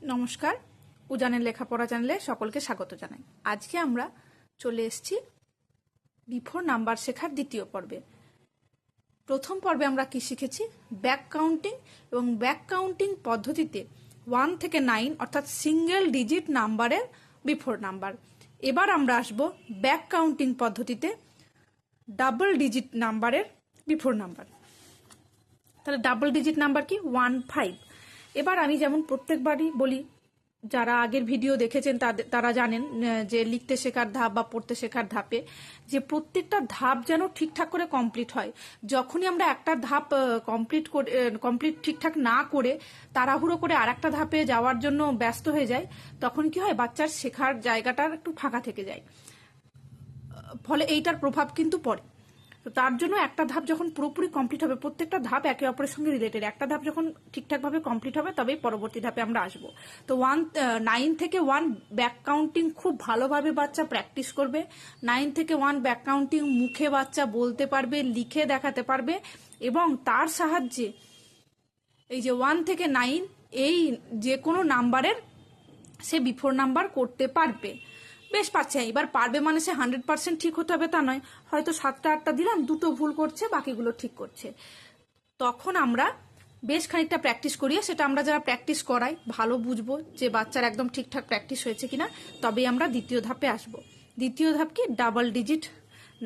নমস্কার, উজানের লেখাপড়া চ্যানেলে সকলকে স্বাগত জানাই। আজকে আমরা চলে এসেছি বিফোর নাম্বার শেখার দ্বিতীয় পর্বে। প্রথম পর্বে আমরা কি শিখেছি? ব্যাক কাউন্টিং এবং ব্যাক কাউন্টিং পদ্ধতিতে 1 থেকে 9 অর্থাৎ সিঙ্গেল ডিজিট নাম্বারের বিফোর নাম্বার। এবার আমরা আসব ব্যাক কাউন্টিং পদ্ধতিতে ডাবল ডিজিট নাম্বারের বিফোর নাম্বার। তাহলে ডাবল ডিজিট নাম্বার কি? 1, 5। এবার আমি যেমন প্রত্যেকবারই বলি, যারা আগের ভিডিও দেখেছেন তারা জানেন যে লিখতে শেখার ধাপ বা পড়তে শেখার ধাপে যে প্রত্যেকটা ধাপ যেন ঠিকঠাক করে কমপ্লিট হয়। যখনই আমরা একটা ধাপ কমপ্লিট ঠিকঠাক না করে তাড়াহুড়ো করে আর একটা ধাপে যাওয়ার জন্য ব্যস্ত হয়ে যায়, তখন কি হয়, বাচ্চার শেখার জায়গাটা একটু ফাঁকা থেকে যায়, ফলে এইটার প্রভাব কিন্তু পড়ে। তো তার জন্য একটা ধাপ যখন পুরোপুরি কমপ্লিট হবে, প্রত্যেকটা ধাপ একে অপরের সঙ্গে রিলেটেড, একটা ধাপ যখন ঠিকঠাকভাবে কমপ্লিট হবে তবেই পরবর্তী ধাপে আমরা আসবো। তো 9 থেকে 1 ব্যাক কাউন্টিং খুব ভালোভাবে বাচ্চা প্র্যাকটিস করবে। 9 থেকে 1 ব্যাক কাউন্টিং মুখে বাচ্চা বলতে পারবে, লিখে দেখাতে পারবে, এবং তার সাহায্যে এই যে 1 থেকে 9 এই যে কোনো নাম্বারের সে বিফোর নাম্বার করতে পারবে। বেশ পাচ্ছে, এবার পারবে মানে সে 100% ঠিক হতে হবে তা নয়, হয়তো 7টা 8টা দিলাম, 2টো ভুল করছে, বাকিগুলো ঠিক করছে। তখন আমরা বেশ খানিকটা প্র্যাকটিস করিয়ে, সেটা আমরা যারা প্র্যাকটিস করাই ভালো বুঝবো যে বাচ্চার একদম ঠিকঠাক প্র্যাকটিস হয়েছে কিনা, তবেই আমরা দ্বিতীয় ধাপে আসব। দ্বিতীয় ধাপ কি? ডাবল ডিজিট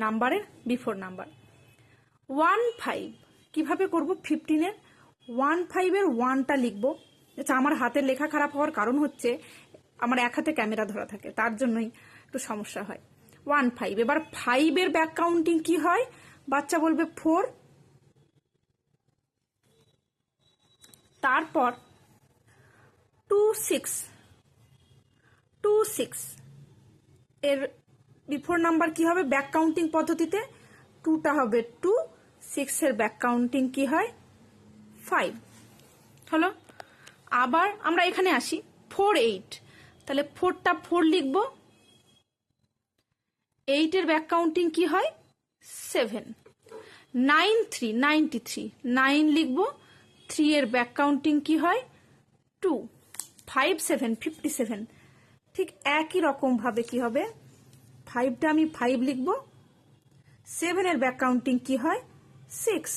নাম্বারের বিফোর নাম্বার। 1, 5 কিভাবে করব? 15-এর 1, 5-এর 1টা লিখবো। আচ্ছা, আমার হাতের লেখা খারাপ হওয়ার কারণ হচ্ছে আমার এক হাতে ক্যামেরা ধরা থাকে, তার জন্যই একটু সমস্যা হয়। 1, 5। এবার 5-এর ব্যাক কাউন্টিং কি হয়? বাচ্চা বলবে 4, তারপর 2, 6। 2, 6 এর বিফোর নাম্বার কি হবে ব্যাক কাউন্টিং পদ্ধতিতে? 2টা হবে 2, 6-এর ব্যাক কাউন্টিং কি হয়? 5 হলো। আবার আমরা এখানে আসি 4, 8। তাহলে 4টা 4 লিখবো। 8-এর ব্যাক কাউন্টিং কি হয়? 7। 9, 3 93, 9 লিখবো। 3-এর ব্যাক কাউন্টিং কি হয়? 2। 5, 7 57। ঠিক একই রকম ভাবে কি হবে? 5টা আমি 5 লিখবো। 7-এর ব্যাক কাউন্টিং কি হয়? 6।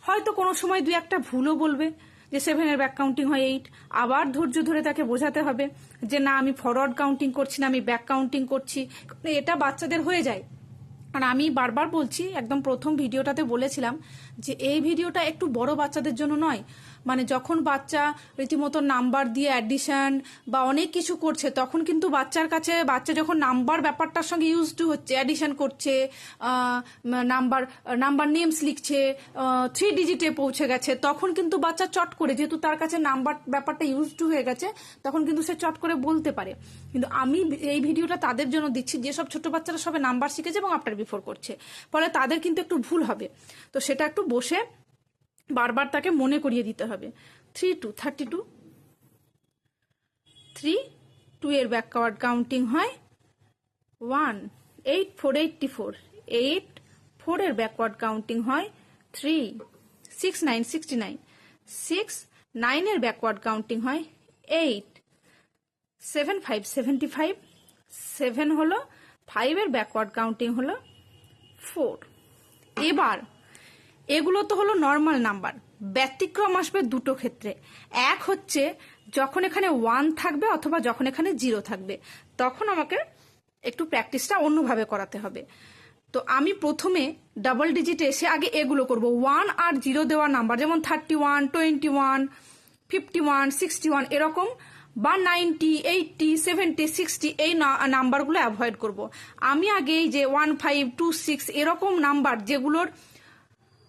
হয়তো কোনো সময় 2-একটা ভুলও বলবে যে 7-এর ব্যাক কাউন্টিং হয় 8। আবার ধৈর্য ধরে তাকে বোঝাতে হবে যে না, আমি ফরওয়ার্ড কাউন্টিং করছি না, আমি ব্যাক কাউন্টিং করছি। এটা বাচ্চাদের হয়ে যায়। আর আমি বারবার বলছি, একদম প্রথম ভিডিওটাতে বলেছিলাম যে এই ভিডিওটা একটু বড় বাচ্চাদের জন্য নয়। মানে যখন বাচ্চা রীতিমতো নাম্বার দিয়ে অ্যাডিশন বা অনেক কিছু করছে, তখন কিন্তু বাচ্চা যখন নাম্বার ব্যাপারটার সঙ্গে ইউজ টু হচ্ছে, অ্যাডিশন করছে, নাম্বার নেমস লিখছে, 3 ডিজিটে পৌঁছে গেছে, তখন কিন্তু বাচ্চা চট করে, যেহেতু তার কাছে নাম্বার ব্যাপারটা ইউজ টু হয়ে গেছে, তখন কিন্তু সে চট করে বলতে পারে। কিন্তু আমি এই ভিডিওটা তাদের জন্য দিচ্ছি যেসব ছোট বাচ্চারা সবে নাম্বার শিখেছে এবং আফটার বিফোর করছে, ফলে তাদের কিন্তু একটু ভুল হবে। তো সেটা একটু বসে বারবার তাকে মনে করিয়ে দিতে হবে। 3, 2 32। 3, 2-এর ব্যাকওয়ার্ড কাউন্টিং হয় 1। 8, 4 84। 8, 4-এর ব্যাকওয়ার্ড কাউন্টিং হয় 3। 6, 9 69। 6, 9-এর ব্যাকওয়ার্ড কাউন্টিং হয় 8। 7, 5 75। 7 হলো। 5-এর ব্যাকওয়ার্ড কাউন্টিং হলো 4। এবার এগুলো তো হলো নর্মাল নাম্বার। ব্যতিক্রম আসবে দুটো ক্ষেত্রে। এক হচ্ছে যখন এখানে 1 থাকবে অথবা যখন এখানে 0 থাকবে, তখন আমাকে একটু প্র্যাকটিসটা অন্যভাবে করাতে হবে। তো আমি প্রথমে ডাবল ডিজিটে এসে আগে এগুলো করব। 1 আর 0 দেওয়া নাম্বার, যেমন 31, 21, 51, 61 এরকম, বা 90, 80, 70, 60 এই নাম্বারগুলো অ্যাভয়েড করব। আমি আগে এই যে 1, 5, 2, 6 এরকম নাম্বার যেগুলোর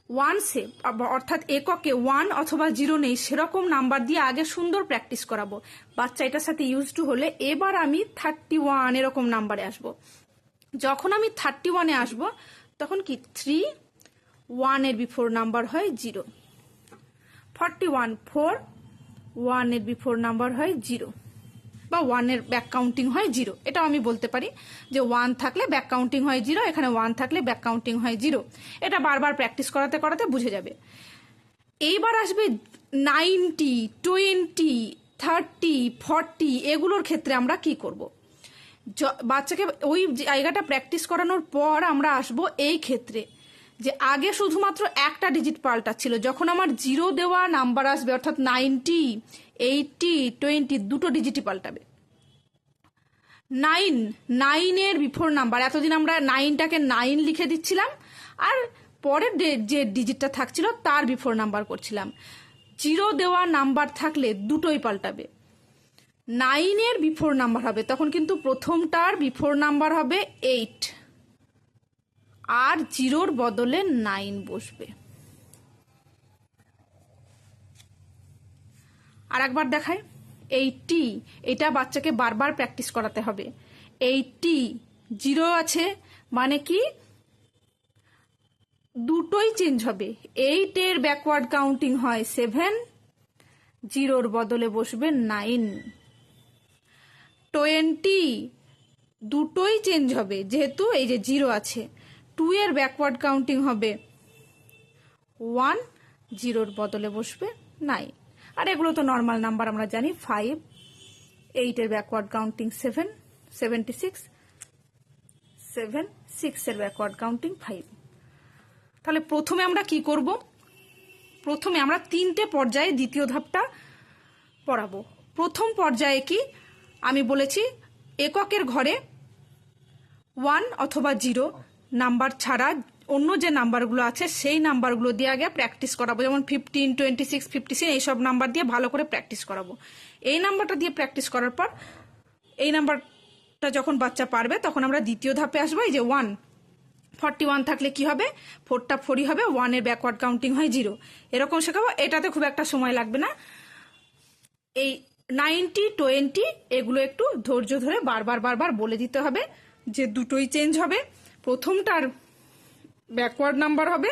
1 সে অর্থাৎ এককে 1 অথবা 0 নেই, সেরকম নাম্বার দিয়ে আগে সুন্দর প্র্যাকটিস করাবো। বাচ্চা এটার সাথে ইউজ টু হলে এবার আমি 31 এরকম নাম্বারে আসব। যখন আমি 31-এ আসব, তখন কি 3, 1-এর বিফোর নাম্বার হয় 0। 41, 4, 1-এর বিফোর নাম্বার হয় 0, বা 1-এর ব্যাক কাউন্টিং হয় 0। এটাও আমি বলতে পারি যে 1 থাকলে ব্যাক কাউন্টিং হয় 0, এখানে 1 থাকলে ব্যাক কাউন্টিং হয় 0। এটা বারবার প্র্যাকটিস করাতে বুঝে যাবে। এইবার আসবে 90, 20 30, 40 এগুলোর ক্ষেত্রে আমরা কি করব? বাচ্চাকে ওই জায়গাটা প্র্যাকটিস করানোর পর আমরা আসব এই ক্ষেত্রে যে আগে শুধুমাত্র একটা ডিজিট পাল্টাচ্ছিল, যখন আমার 0 দেওয়া নাম্বার আসবে অর্থাৎ 90, 80, 20 দুটো ডিজিটই পাল্টাবে। 9 এর বিফোর নাম্বার, এতদিন আমরা 9টাকে 9 লিখে দিচ্ছিলাম আর পরের যে ডিজিটটা থাকছিল তার বিফোর নাম্বার করছিলাম। 0 দেওয়া নাম্বার থাকলে দুটোই পাল্টাবে। 9 এর বিফোর নাম্বার হবে, তখন কিন্তু প্রথমটার বিফোর নাম্বার হবে 8 আর 0-র বদলে 9 বসবে। আর একবার দেখায় 80, এটা বাচ্চাকে বারবার প্র্যাকটিস করাতে হবে। 80, 0 আছে মানে কি দুটোই চেঞ্জ হবে। 8 এর ব্যাকওয়ার্ড কাউন্টিং হয় 7, 0-র বদলে বসবে 9। 20, দুটোই চেঞ্জ হবে যেহেতু এই যে 0 আছে। 2 এর ব্যাকওয়ার্ড কাউন্টিং হবে 1, 0-র বদলে বসবে 9। আর এগুলো তো নর্মাল নাম্বার আমরা জানি। 5, 8 এর ব্যাকওয়ার্ড কাউন্টিং 7, 76, 7, 6 এর ব্যাকওয়ার্ড কাউন্টিং 5। তাহলে প্রথমে আমরা কি করব? প্রথমে আমরা 3টে পর্যায়ে দ্বিতীয় ধাপটা পড়াবো। প্রথম পর্যায়ে কি আমি বলেছি, এককের ঘরে 1 অথবা 0 নাম্বার ছাড়া অন্য যে নাম্বারগুলো আছে সেই নাম্বারগুলো দিয়ে আগে প্র্যাকটিস করাবো। যেমন 15, 26, 56 এইসব নাম্বার দিয়ে ভালো করে প্র্যাকটিস করাবো। এই নাম্বারটা দিয়ে প্র্যাকটিস করার পর এই নাম্বারটা যখন বাচ্চা পারবে তখন আমরা দ্বিতীয় ধাপে আসবো। এই যে 1, 41 থাকলে কি হবে? 4টা 4ই হবে। 1 এর ব্যাকওয়ার্ড কাউন্টিং হয় 0, এরকম শেখাবো। এটাতে খুব একটা সময় লাগবে না। এই 90, 20 এগুলো একটু ধৈর্য ধরে বারবার বলে দিতে হবে যে দুটোই চেঞ্জ হবে। প্রথমটার ব্যাকওয়ার্ড নাম্বার হবে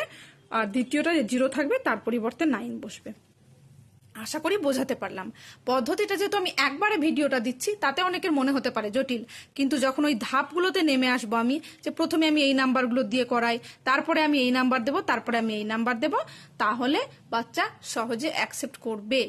আর দ্বিতীয়টা যে 0 থাকবে তার পরিবর্তে 9 বসবে। আশা করি বোঝাতে পারলাম। পদ্ধতিটা যেহেতু আমি একবারে ভিডিওটা দিচ্ছি তাতে অনেকের মনে হতে পারে জটিল, কিন্তু যখন ওই ধাপগুলোতে নেমে আসবো আমি, যে প্রথমে আমি এই নাম্বারগুলো দিয়ে করাই, তারপরে আমি এই নাম্বার দেবো, তারপরে আমি এই নাম্বার দেবো, তাহলে বাচ্চা সহজে অ্যাকসেপ্ট করবে।